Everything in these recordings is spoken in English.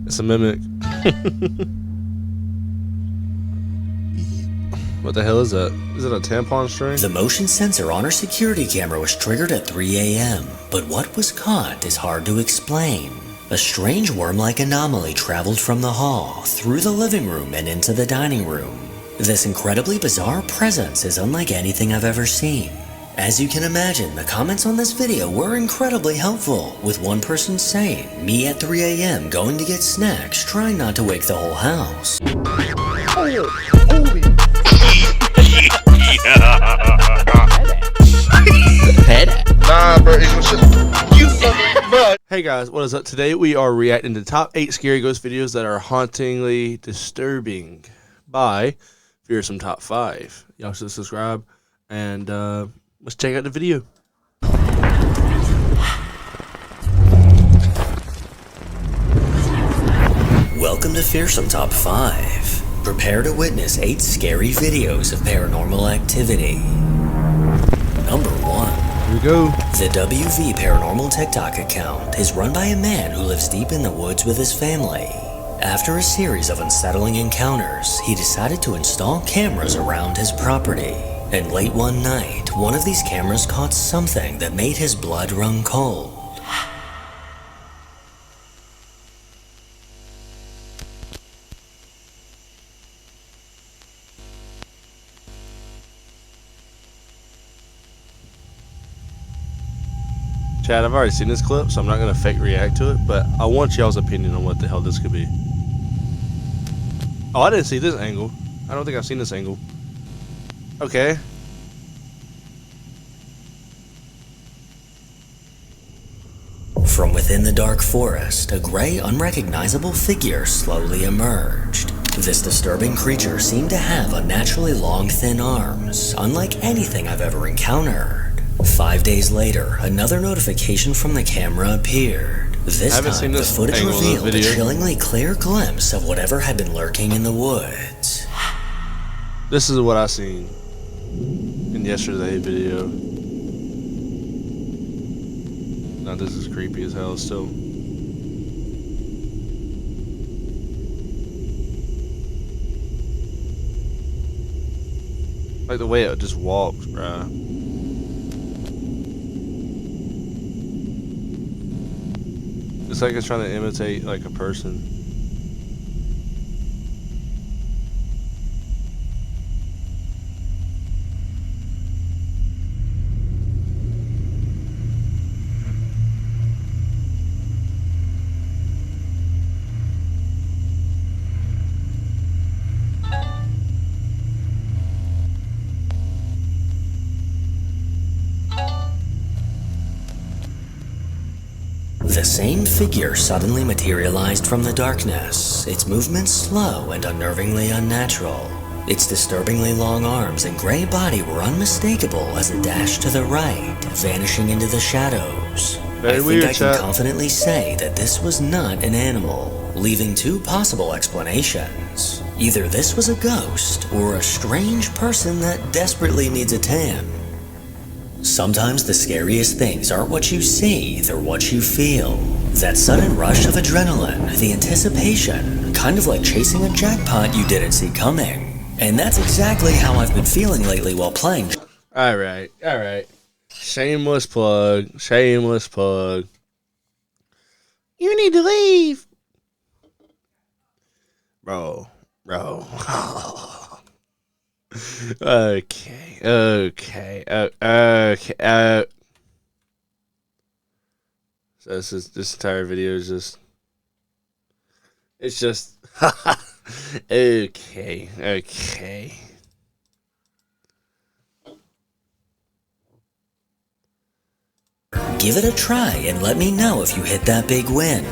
It's a mimic. What the hell is that? Is it a tampon string? The motion sensor on her security camera was triggered at 3 a.m., but what was caught is hard to explain. A strange worm-like anomaly traveled from the hall, through the living room and into the dining room. This incredibly bizarre presence is unlike anything I've ever seen. As you can imagine, the comments on this video were incredibly helpful, with one person saying, "Me at 3 a.m. going to get snacks, trying not to wake the whole house." Nah, bro, you fucking bro. Hey guys, what is up? Today we are reacting to top 8 scary ghost videos that are hauntingly disturbing by Fearsome Top 5. Y'all should subscribe and let's check out the video. Welcome to Fearsome Top 5. Prepare to witness 8 scary videos of paranormal activity. Number 1. Here we go. The WV Paranormal TikTok account is run by a man who lives deep in the woods with his family. After a series of unsettling encounters, he decided to install cameras around his property. And late one night, one of these cameras caught something that made his blood run cold. Chad, I've already seen this clip, so I'm not going to fake react to it, but I want y'all's opinion on what the hell this could be. Oh, I didn't see this angle. I don't think I've seen this angle. Okay. From within the dark forest, a gray, unrecognizable figure slowly emerged. This disturbing creature seemed to have unnaturally long, thin arms, unlike anything I've ever encountered. 5 days later, another notification from the camera appeared. This time, the footage revealed a chillingly clear glimpse of whatever had been lurking in the woods. This is what I seen in yesterday's video. Now this is creepy as hell still. Like the way it just walks, bruh. It's like it's trying to imitate like a person. The same figure suddenly materialized from the darkness, its movements slow and unnervingly unnatural. Its disturbingly long arms and gray body were unmistakable as it dashed to the right, vanishing into the shadows. I think I can confidently say that this was not an animal, leaving 2 possible explanations. Either this was a ghost, or a strange person that desperately needs a tan. Sometimes the scariest things aren't what you see, they're what you feel. That sudden rush of adrenaline, the anticipation, kind of like chasing a jackpot you didn't see coming. And that's exactly how I've been feeling lately while playing. Alright. Shameless plug. Shameless plug. You need to leave. Bro. Okay. So this entire video is just, it's just okay. Give it a try and let me know if you hit that big win.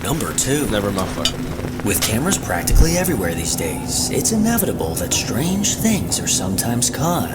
Number 2. Never my fucking. With cameras practically everywhere these days, it's inevitable that strange things are sometimes caught.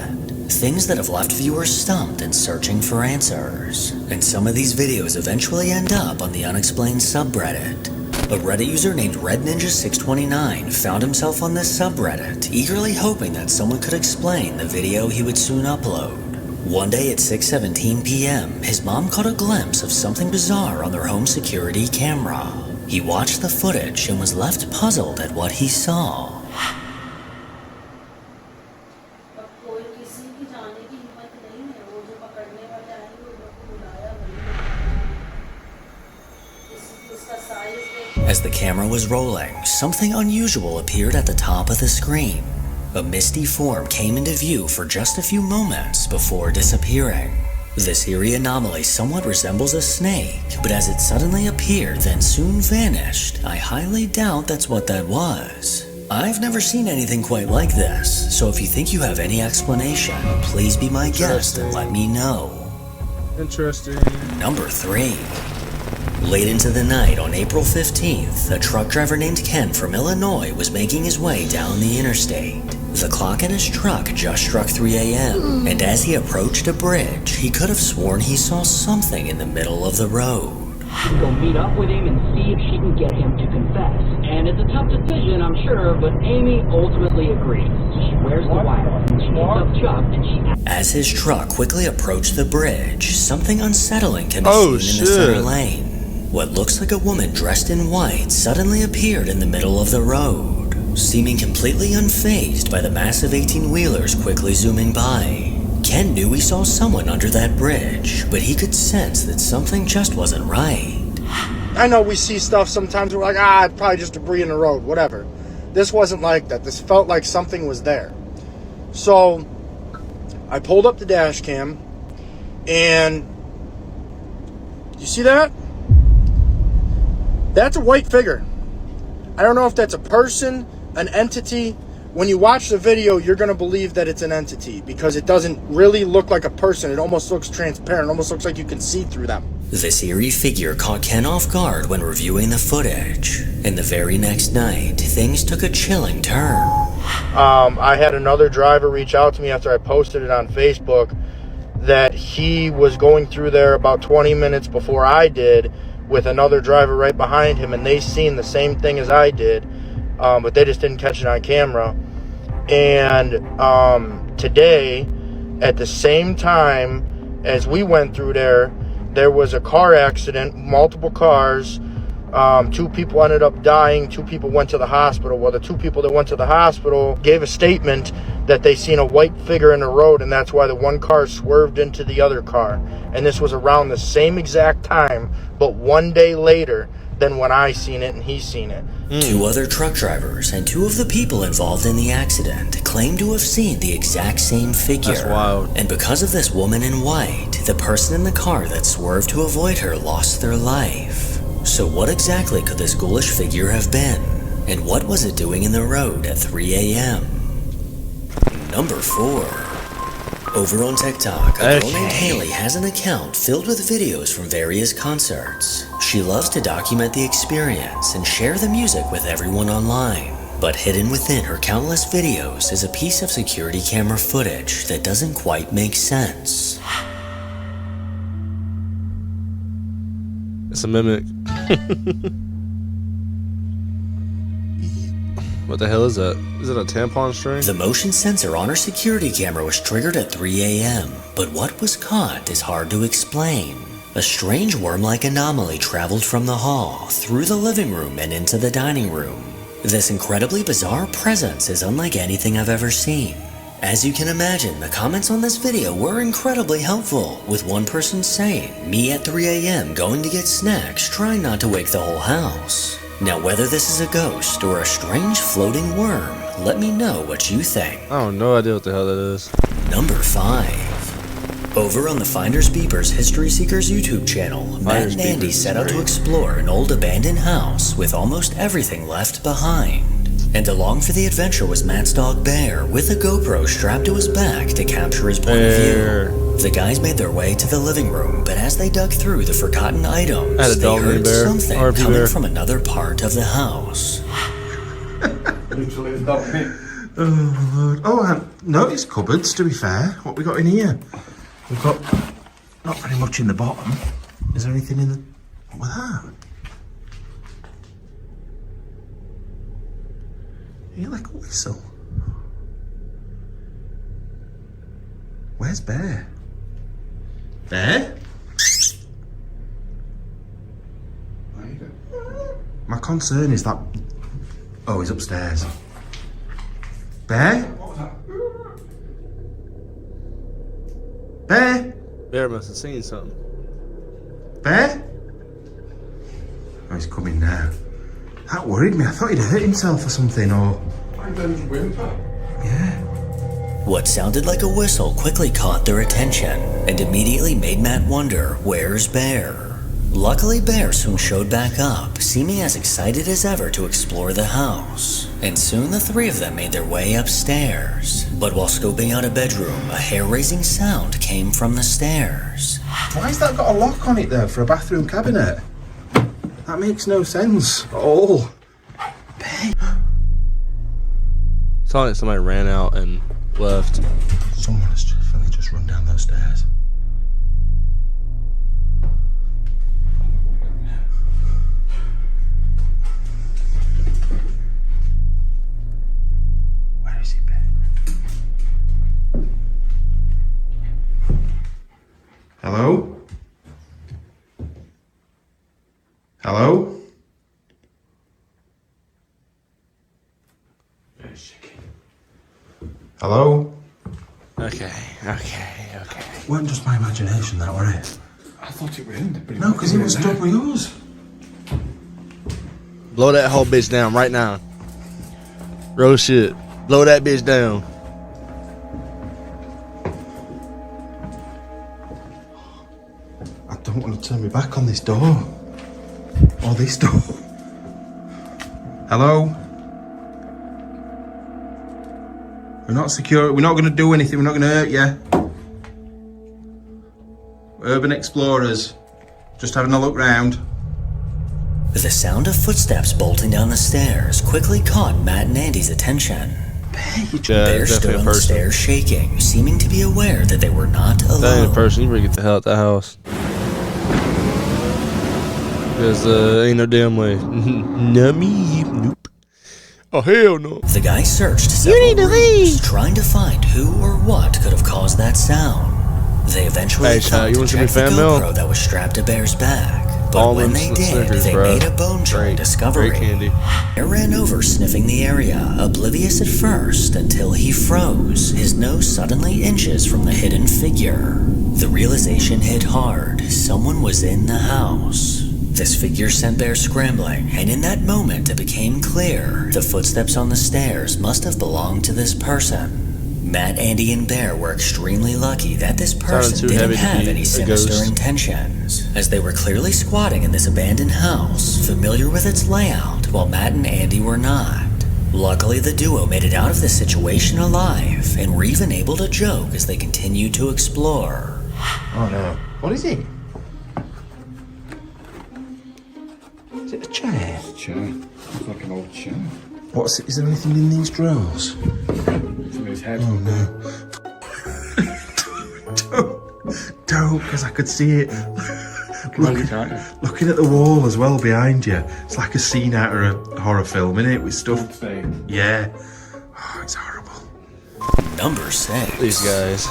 Things that have left viewers stumped and searching for answers. And some of these videos eventually end up on the unexplained subreddit. A Reddit user named RedNinja629 found himself on this subreddit, eagerly hoping that someone could explain the video he would soon upload. One day at 6:17 p.m., his mom caught a glimpse of something bizarre on their home security camera. He watched the footage and was left puzzled at what he saw. As the camera was rolling, something unusual appeared at the top of the screen. A misty form came into view for just a few moments before disappearing. This eerie anomaly somewhat resembles a snake, but as it suddenly appeared then soon vanished, I highly doubt that's what that was. I've never seen anything quite like this, so if you think you have any explanation, please be my guest and let me know. Interesting. Number 3. Late into the night on April 15th, a truck driver named Ken from Illinois was making his way down the interstate. The clock in his truck just struck 3 a.m., and as he approached a bridge, he could have sworn he saw something in the middle of the road. Go meet up with him and see if she can get him to confess. And it's a tough decision, I'm sure, but Amy ultimately agrees. She wears the wire, and she picks up Chuck, and she... As his truck quickly approached the bridge, something unsettling can be seen in the center lane. What looks like a woman dressed in white suddenly appeared in the middle of the road, seeming completely unfazed by the massive 18-wheelers quickly zooming by. Ken knew he saw someone under that bridge, but he could sense that something just wasn't right. I know we see stuff sometimes, we're like, it's probably just debris in the road, whatever. This wasn't like that. This felt like something was there. So I pulled up the dash cam, and you see that? That's a white figure. I don't know if that's a person, an entity. When you watch the video, you're going to believe that it's an entity because it doesn't really look like a person. It almost looks transparent. It almost looks like you can see through them. This eerie figure caught Ken off guard when reviewing the footage. And the very next night, things took a chilling turn. I had another driver reach out to me after I posted it on Facebook that he was going through there about 20 minutes before I did, with another driver right behind him, and they seen the same thing as I did, but they just didn't catch it on camera. And today, at the same time as we went through there, there was a car accident, multiple cars. 2 people ended up dying, 2 people went to the hospital. Well, the 2 people that went to the hospital gave a statement that they seen a white figure in the road, and that's why the one car swerved into the other car. And this was around the same exact time, but 1 day later than when I seen it and he seen it. 2 other truck drivers and 2 of the people involved in the accident claim to have seen the exact same figure. That's wild. And because of this woman in white, the person in the car that swerved to avoid her lost their life. So what exactly could this ghoulish figure have been? And what was it doing in the road at 3 a.m.? Number 4. Over on TikTok, a girl named Haley has an account filled with videos from various concerts. She loves to document the experience and share the music with everyone online. But hidden within her countless videos is a piece of security camera footage that doesn't quite make sense. It's a mimic. What the hell is that? Is it a tampon string? The motion sensor on her security camera was triggered at 3 a.m., but what was caught is hard to explain. A strange worm-like anomaly traveled from the hall, through the living room, and into the dining room. This incredibly bizarre presence is unlike anything I've ever seen. As you can imagine, the comments on this video were incredibly helpful, with one person saying, "Me at 3 a.m. going to get snacks, trying not to wake the whole house." Now whether this is a ghost or a strange floating worm, let me know what you think. I have no idea what the hell that is. Number 5. Over on the Finders Beepers History Seekers YouTube channel, Matt and Andy set out to explore an old abandoned house with almost everything left behind. And along for the adventure was Matt's dog Bear, with a GoPro strapped to his back to capture his point of view. The guys made their way to the living room, but as they dug through the forgotten items, they heard something coming from another part of the house. No, it's cupboards, to be fair. What we got in here? We've got not very much in the bottom. Is there anything in the... What was that? You like a whistle? Where's Bear? Bear? My concern is that... Oh, he's upstairs. Bear? Bear? Bear must have seen something. Bear? Oh, he's coming now. That worried me. I thought he'd hurt himself or something, or... Yeah. What sounded like a whistle quickly caught their attention and immediately made Matt wonder, where's Bear? Luckily, Bear soon showed back up, seeming as excited as ever to explore the house. And soon the three of them made their way upstairs. But while scoping out a bedroom, a hair-raising sound came from the stairs. Why's that got a lock on it there for a bathroom cabinet? That makes no sense at all. Bear? It's not like somebody ran out and left. Someone has definitely just run down those stairs. Where is he, Ben? Hello? Hello? Hello? Okay. Wasn't just my imagination, that were it? I thought it were him. But No, because he was double yours. Blow that whole bitch down right now. Real shit. Blow that bitch down. I don't want to turn me back on this door. Or this door. Hello? We're not secure. We're not going to do anything. We're not going to hurt you. Urban explorers. Just having a look round. The sound of footsteps bolting down the stairs quickly caught Matt and Andy's attention. Bear stood on the stairs shaking, seeming to be aware that they were not That ain't alone. a person. You better get the hell out the house. Because ain't no damn way. Not me. Nope. Oh, hell no. The guy searched several rooms, trying to find who or what could have caused that sound. They eventually Hey, thought you to want some check the fan mail? GoPro that was strapped to Bear's back. But when they did, Snickers, they bro. made a bone-chilling discovery. Great candy. Bear ran over, sniffing the area, oblivious at first, until he froze, his nose suddenly inches from the hidden figure. The realization hit hard. Someone was in the house. This figure sent Bear scrambling, and in that moment it became clear the footsteps on the stairs must have belonged to this person. Matt, Andy, and Bear were extremely lucky that this person too didn't heavy to have be any a sinister ghost. intentions, as they were clearly squatting in this abandoned house, familiar with its layout, while Matt and Andy were not. Luckily, the duo made it out of this situation alive, and were even able to joke as they continued to explore. Oh no. What is it? Is it a chair? Chair. It's like an old chair. What's it? Is there anything in these drawers? It's in his head. Oh no. Don't, because I could see it. Looking at the wall as well behind you. It's like a scene out of a horror film, innit? With stuff. Yeah. Oh, it's horrible. Number 6. These guys.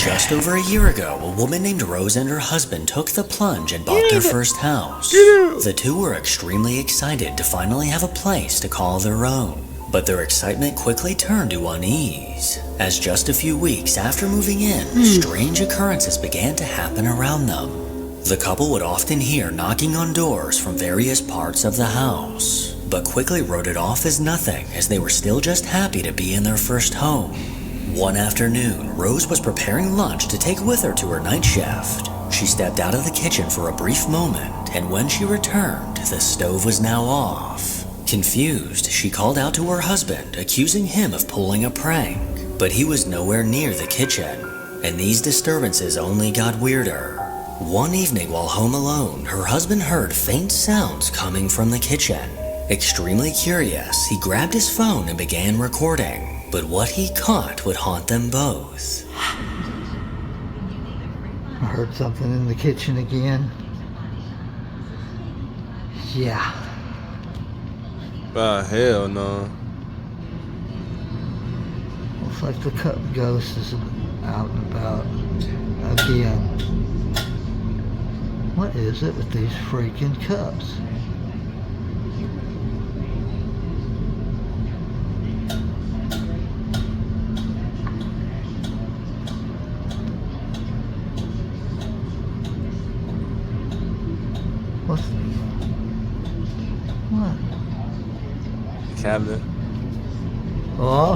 Just over a year ago, a woman named Rose and her husband took the plunge and bought their first house. The two were extremely excited to finally have a place to call their own. But their excitement quickly turned to unease, as just a few weeks after moving in, strange occurrences began to happen around them. The couple would often hear knocking on doors from various parts of the house, but quickly wrote it off as nothing, as they were still just happy to be in their first home. One afternoon, Rose was preparing lunch to take with her to her night shift. She stepped out of the kitchen for a brief moment, and when she returned, the stove was now off. Confused, she called out to her husband, accusing him of pulling a prank, but he was nowhere near the kitchen, and these disturbances only got weirder. One evening while home alone, her husband heard faint sounds coming from the kitchen. Extremely curious, he grabbed his phone and began recording, but what he caught would haunt them both. I heard something in the kitchen again. Yeah. Hell no. Looks like the cup ghost is out and about again. What is it with these freaking cups? What's... What? The cabinet. Oh,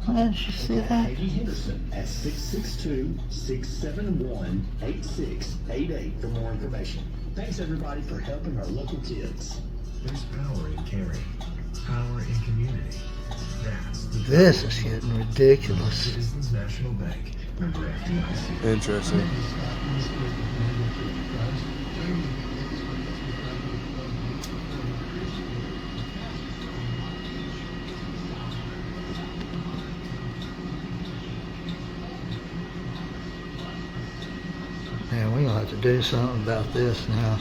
How did you see that? Henderson at 662-671-8688 for more information. Thanks everybody for helping our local kids. There's power in caring, power in community. That's the This is getting ridiculous. Citizens National Bank. Member FDIC. Interesting. Man, we're gonna have to do something about this now.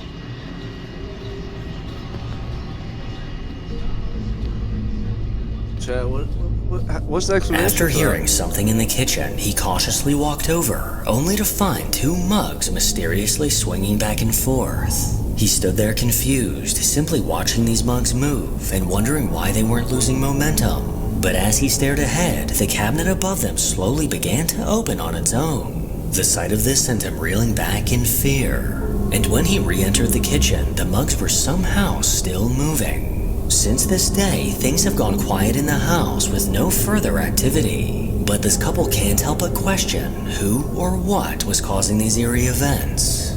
Chad, what's the explanation? After for hearing that? something in the kitchen, he cautiously walked over, only to find two mugs mysteriously swinging back and forth. He stood there confused, simply watching these mugs move and wondering why they weren't losing momentum. But as he stared ahead, the cabinet above them slowly began to open on its own. The sight of this sent him reeling back in fear. And when he re-entered the kitchen, the mugs were somehow still moving. Since this day, things have gone quiet in the house with no further activity. But this couple can't help but question who or what was causing these eerie events.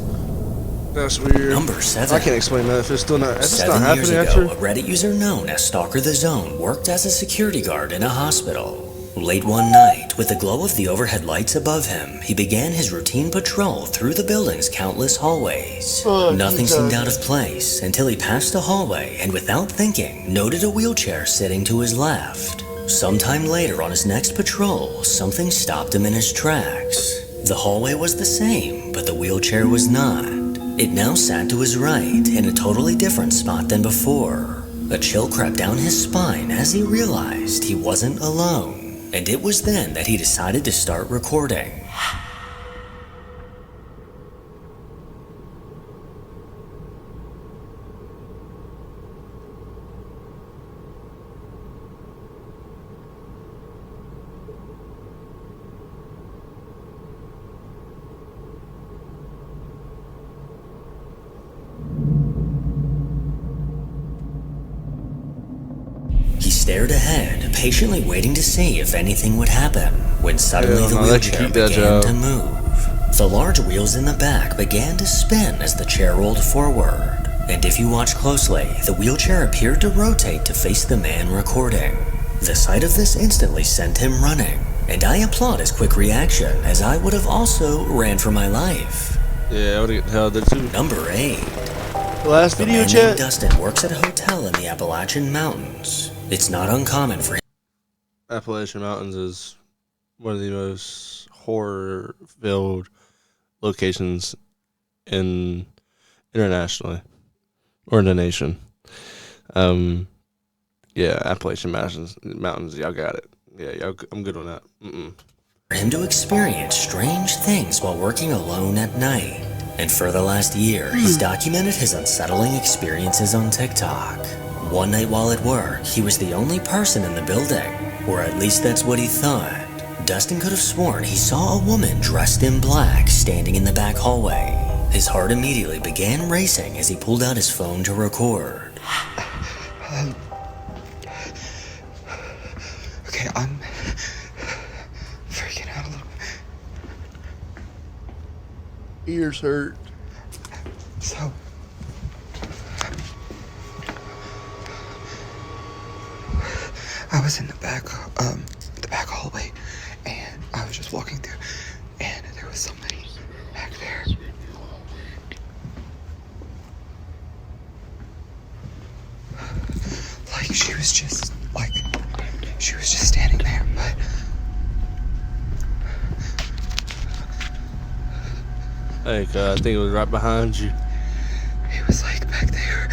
That's weird. Number 7. I can't explain that if it's still not. If it's not 7 years happening ago, after. a Reddit user known as Stalker the Zone worked as a security guard in a hospital. Late one night, with the glow of the overhead lights above him, he began his routine patrol through the building's countless hallways. Nothing seemed out of place until he passed a hallway and, without thinking, noted a wheelchair sitting to his left. Sometime later on his next patrol, something stopped him in his tracks. The hallway was the same, but the wheelchair was not. It now sat to his right, in a totally different spot than before. A chill crept down his spine as he realized he wasn't alone. And it was then that he decided to start recording. He stared ahead, patiently waiting to see if anything would happen, when suddenly the wheelchair began to move. The large wheels in the back began to spin as the chair rolled forward, and if you watch closely, the wheelchair appeared to rotate to face the man recording. The sight of this instantly sent him running, and I applaud his quick reaction, as I would have also ran for my life. Yeah, I would have held there too. Number 8. The last The video, man chat. named Dustin works at a hotel in the Appalachian Mountains. It's not uncommon for him. Appalachian Mountains is one of the most horror-filled locations internationally or in the nation. Yeah, Appalachian Mountains. Y'all got it. Yeah, I'm good on that. For him to experience strange things while working alone at night. And for the last year, he's documented his unsettling experiences on TikTok. One night while at work, he was the only person in the building, or at least that's what he thought. Dustin could have sworn he saw a woman dressed in black standing in the back hallway. His heart immediately began racing as he pulled out his phone to record. Okay, I'm freaking out a little. Ears hurt. So, I was in the back hallway, and I was just walking through, and there was somebody back there. Like, she was just standing there, but Like, I think it was right behind you. it was like back there.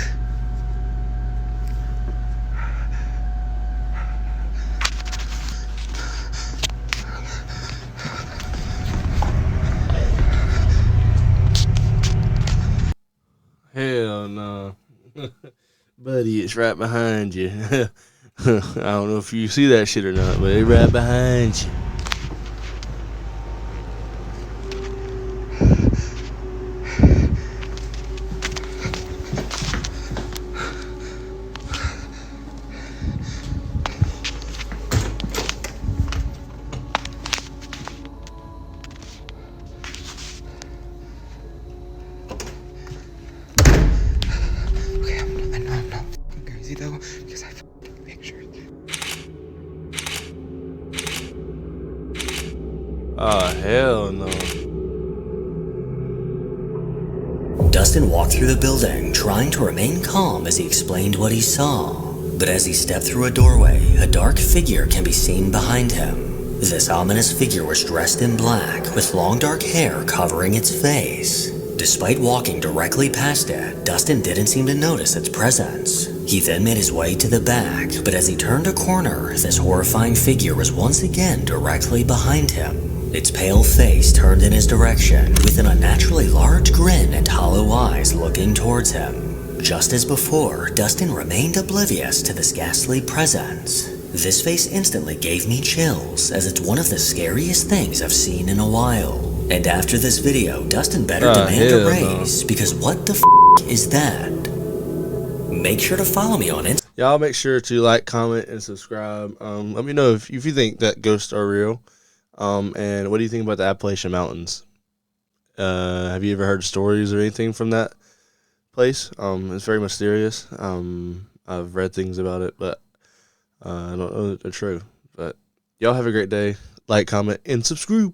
Buddy, it's right behind you. I don't know if you see that shit or not, but it's right behind you. Okay, I know I'm not fucking crazy though, because I fucking took pictures. Oh, hell no. Dustin walked through the building, trying to remain calm as he explained what he saw. But as he stepped through a doorway, a dark figure can be seen behind him. This ominous figure was dressed in black, with long dark hair covering its face. Despite walking directly past it, Dustin didn't seem to notice its presence. He then made his way to the back, but as he turned a corner, this horrifying figure was once again directly behind him. Its pale face turned in his direction, with an unnaturally large grin and hollow eyes looking towards him. Just as before, Dustin remained oblivious to this ghastly presence. This face instantly gave me chills, as it's one of the scariest things I've seen in a while. And after this video, Dustin better demand a raise, because what the f*** is that? Make sure to follow me on Instagram. Y'all make sure to like, comment, and subscribe. Let me know if you think that ghosts are real. And what do you think about the Appalachian Mountains? Have you ever heard stories or anything from that place? It's very mysterious. I've read things about it, but I don't know that they're true. But y'all have a great day. Like, comment, and subscribe.